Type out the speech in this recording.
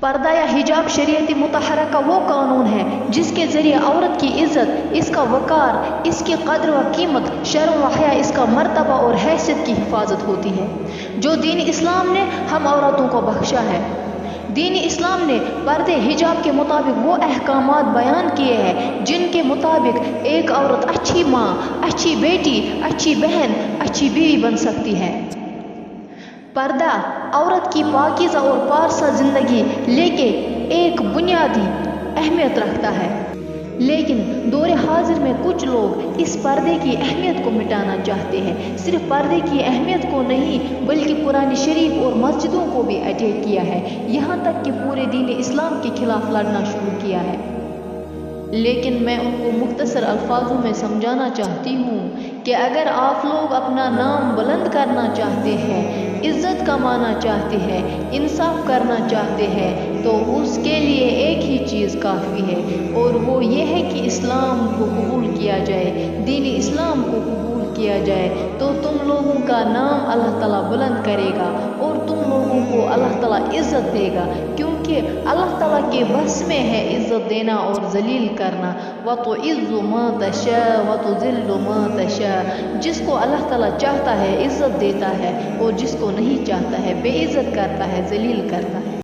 پردہ یا حجاب شریعت مطہرہ کا وہ قانون ہے جس کے ذریعے عورت کی عزت، اس کا وقار، اس کی قدر و قیمت، شرم و حیا، اس کا مرتبہ اور حیثیت کی حفاظت ہوتی ہے، جو دین اسلام نے ہم عورتوں کو بخشا ہے۔ دین اسلام نے پردے حجاب کے مطابق وہ احکامات بیان کیے ہیں جن کے مطابق ایک عورت اچھی ماں، اچھی بیٹی، اچھی بہن، اچھی بیوی بن سکتی ہے۔ پردہ عورت کی پاکیزہ اور پارسا زندگی لے کے ایک بنیادی اہمیت رکھتا ہے، لیکن دور حاضر میں کچھ لوگ اس پردے کی اہمیت کو مٹانا چاہتے ہیں۔ صرف پردے کی اہمیت کو نہیں بلکہ قرآن شریف اور مسجدوں کو بھی اٹیک کیا ہے، یہاں تک کہ پورے دین اسلام کے خلاف لڑنا شروع کیا ہے۔ لیکن میں ان کو مختصر الفاظوں میں سمجھانا چاہتی ہوں کہ اگر آپ لوگ اپنا نام بلند کرنا چاہتے ہیں، عزت کمانا چاہتے ہیں، انصاف کرنا چاہتے ہیں، تو اس کے لیے ایک ہی چیز کافی ہے، اور وہ یہ ہے کہ اسلام کو قبول کیا جائے، دین اسلام کو قبول کیا جائے، تو تم لوگوں کا نام اللہ تعالیٰ بلند کرے گا اور تم لوگوں کو اللہ تعالیٰ عزت دے گا، کیونکہ اللہ تعالیٰ کے بس میں ہے عزت دینا اور ذلیل کرنا۔ وَتُعِزُّ مَا تَشَاءُ وَتُذِلُّ مَا تَشَاءُ، جس کو اللہ تعالیٰ چاہتا ہے عزت دیتا ہے اور جس کو نہیں چاہتا ہے بے عزت کرتا ہے، ذلیل کرتا ہے۔